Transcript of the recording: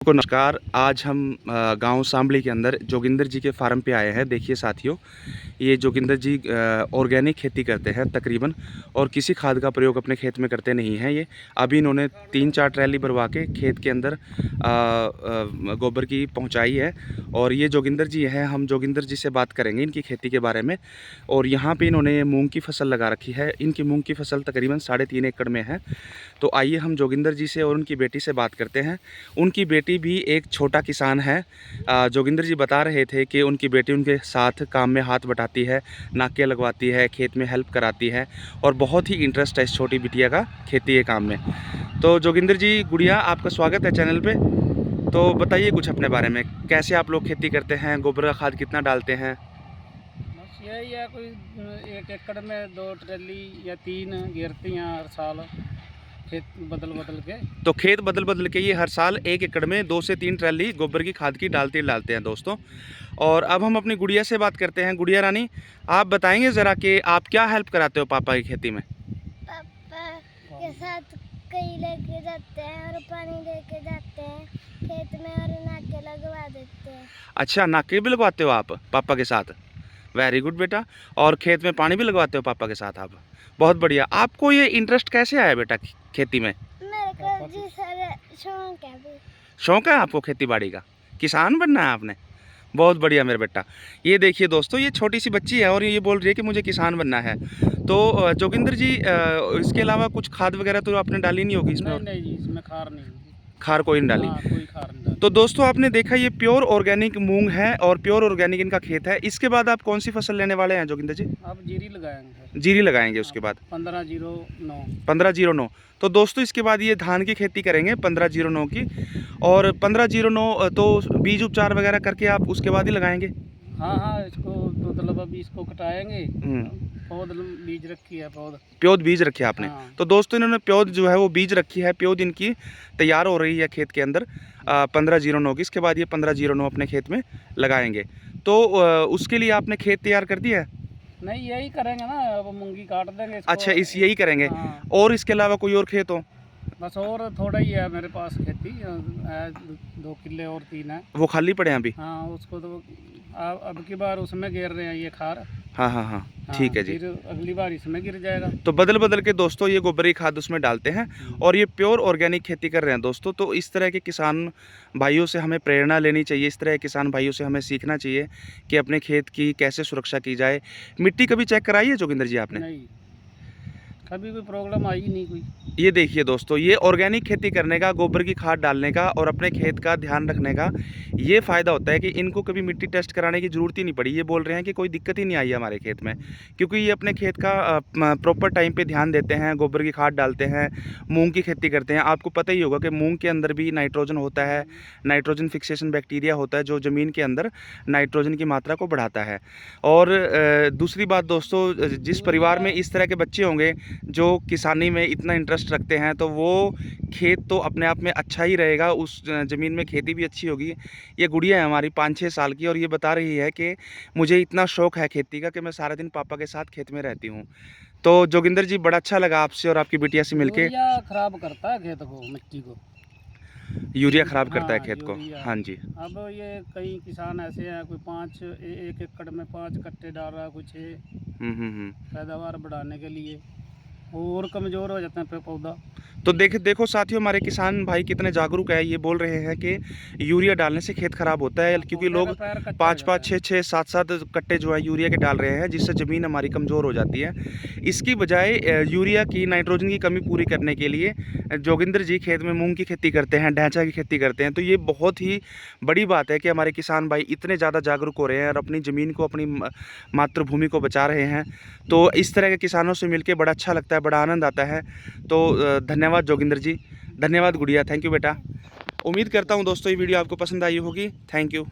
सबको नमस्कार। आज हम गांव सांबली के अंदर जोगिंदर जी के फार्म पे आए हैं। देखिए साथियों, ये जोगिंदर जी ऑर्गेनिक खेती करते हैं तकरीबन, और किसी खाद का प्रयोग अपने खेत में करते नहीं हैं। ये अभी इन्होंने 3-4 ट्रैली भरवा के खेत के अंदर गोबर की पहुंचाई है। और ये जोगिंदर जी हैं, हम जोगिंदर जी से बात करेंगे इनकी खेती के बारे में। और यहाँ पे इन्होंने मूँग की फसल लगा रखी है। इनकी मूँग की फसल तकरीबन 3.5 एकड़ में है। तो आइए हम जोगिंदर जी से और उनकी बेटी से बात करते हैं। उनकी बेटी भी एक छोटा किसान है। जोगिंदर जी बता रहे थे कि उनकी बेटी उनके साथ काम में हाथ बटाती है, नाके लगवाती है, खेत में हेल्प कराती है, और बहुत ही इंटरेस्ट है इस छोटी बिटिया का खेती के काम में। तो जोगिंदर जी गुड़िया, आपका स्वागत है चैनल पे। तो बताइए कुछ अपने बारे में, कैसे आप लोग खेती करते हैं, गोबर का खाद कितना डालते हैं? बस यही है, कोई 1 एकड़ में 2 ट्रैली या 3 गिरती हैं हर साल, खेत बदल बदल के। तो खेत बदल बदल के ये हर साल 1 एकड़ में 2 से 3 ट्रैली गोबर की खाद की डालते हैं दोस्तों। और अब हम अपनी गुड़िया से बात करते हैं। गुड़िया रानी, आप बताएंगे ज़रा कि आप क्या हेल्प कराते हो पापा की खेती में? पापा के साथ कई लेके जाते हैं और पानी लेके जाते हैं खेत में और नाके लगवा देते हैं। अच्छा, नाके भी लगवाते हो आप पापा के साथ? वेरी गुड बेटा। और खेत में पानी भी लगवाते हो पापा के साथ आप? बहुत बढ़िया। आपको ये इंटरेस्ट कैसे आया बेटा खेती में? मेरे को जी सर शौक है भी। शौक है आपको खेती बाड़ी का? किसान बनना है आपने? बहुत बढ़िया मेरा बेटा। ये देखिए दोस्तों, ये छोटी सी बच्ची है और ये बोल रही है कि मुझे किसान बनना है। तो जोगिंदर जी, इसके अलावा कुछ खाद वगैरह तो आपने डाली नहीं होगी इसमें? नहीं जी, इसमें खार नहीं, खार कोई नहीं डाली? हाँ, कोई खार नहीं डाली। तो दोस्तों आपने देखा, ये प्योर ऑर्गेनिक मूंग है और प्योर ऑर्गेनिक इनका खेत है। इसके बाद आप कौन सी फसल लेने वाले हैं जोगिंदर जी? अब जीरी लगाएंगे। जीरी लगाएंगे उसके बाद? 1509। 1509। तो दोस्तों इसके बाद ये धान की खेती करेंगे 1509 की। और 1509 तो बीज उपचार वगैरह करके आप उसके बाद ही लगाएंगे? हाँ हाँ, इसको मतलब अभी इसको कटाएंगे। पौध बीज रखी है, प्योद बीज रखी है आपने? हाँ। तो दोस्तों इन्होंने प्योद जो है वो बीज रखी है। प्योद इनकी तैयार हो रही है खेत के अंदर 1509 की। इसके बाद ये 1509 अपने खेत में लगाएंगे। तो उसके लिए आपने खेत तैयार कर दिया है? नहीं, यही करेंगे ना, अब मूंगी काट देंगे इसको। अच्छा, इस यही करेंगे? हाँ। और इसके अलावा कोई और खेत हो? बस और थोड़ा ही है मेरे पास खेती, 2 किले और 3 है। वो खाली पड़े हैं अभी? हाँ, उसको तो अब की बार उसमें गिर रहे हैं ये खार। हाँ हाँ हाँ, ठीक है जी। फिर अगली बार इसमें गिर जाएगा। तो बदल बदल के दोस्तों ये गोबरी खाद उसमें डालते हैं और ये प्योर ऑर्गेनिक खेती कर रहे हैं दोस्तों। तो इस तरह के किसान भाइयों से हमें प्रेरणा लेनी चाहिए। इस तरह के किसान भाइयों से हमें सीखना चाहिए कि अपने खेत की कैसे सुरक्षा की जाए। मिट्टी कभी चेक कराई है जोगिंदर जी आपने? नहीं, कभी कोई प्रॉब्लम आई नहीं कोई। ये देखिए दोस्तों, ये ऑर्गेनिक खेती करने का, गोबर की खाद डालने का और अपने खेत का ध्यान रखने का ये फ़ायदा होता है कि इनको कभी मिट्टी टेस्ट कराने की ज़रूरत ही नहीं पड़ी। ये बोल रहे हैं कि कोई दिक्कत ही नहीं आई है हमारे खेत में, क्योंकि ये अपने खेत का प्रॉपर टाइम पे ध्यान देते हैं, गोबर की खाद डालते हैं, मूंग की खेती करते हैं। आपको पता ही होगा कि मूंग के अंदर भी नाइट्रोजन होता है, नाइट्रोजन फिक्सेशन बैक्टीरिया होता है जो ज़मीन के अंदर नाइट्रोजन की मात्रा को बढ़ाता है। और दूसरी बात दोस्तों, जिस परिवार में इस तरह के बच्चे होंगे जो किसानी में इतना इंटरेस्ट रखते हैं, तो वो खेत तो अपने आप में अच्छा ही रहेगा, उस ज़मीन में खेती भी अच्छी होगी। ये गुड़िया है हमारी 5-6 साल की, और ये बता रही है कि मुझे इतना शौक़ है खेती का कि मैं सारा दिन पापा के साथ खेत में रहती हूँ। तो जोगिंदर जी, बड़ा अच्छा लगा आपसे और आपकी बिटिया से मिलके। यूरिया खराब करता है खेत को, मिट्टी को। यूरिया ख़राब करता है हाँ, खेत को? यूरिया। हाँ जी। अब ये कई किसान ऐसे हैं, कोई 1 एकड़ में 5 कट्टे डाल रहा है, कोई 6 पैदावार बढ़ाने के लिए, और कमज़ोर हो जाता है पौधा। तो देखो साथियों, हमारे किसान भाई कितने जागरूक है। ये बोल रहे हैं कि यूरिया डालने से खेत खराब होता है, क्योंकि लोग 5-5, 6-6, 7-7 कट्टे जो है यूरिया के डाल रहे हैं, जिससे ज़मीन हमारी कमज़ोर हो जाती है। इसकी बजाय यूरिया की, नाइट्रोजन की कमी पूरी करने के लिए जोगिंदर जी खेत में मूंग की खेती करते हैं, ढैंचा की खेती करते हैं। तो ये बहुत ही बड़ी बात है कि हमारे किसान भाई इतने ज़्यादा जागरूक हो रहे हैं और अपनी ज़मीन को, अपनी मातृभूमि को बचा रहे हैं। तो इस तरह के किसानों से मिलकर बड़ा अच्छा लगता है, बड़ा आनंद आता है। तो धन्यवाद जोगिंदर जी, धन्यवाद गुड़िया, थैंक यू बेटा। उम्मीद करता हूँ दोस्तों ये वीडियो आपको पसंद आई होगी। Thank you.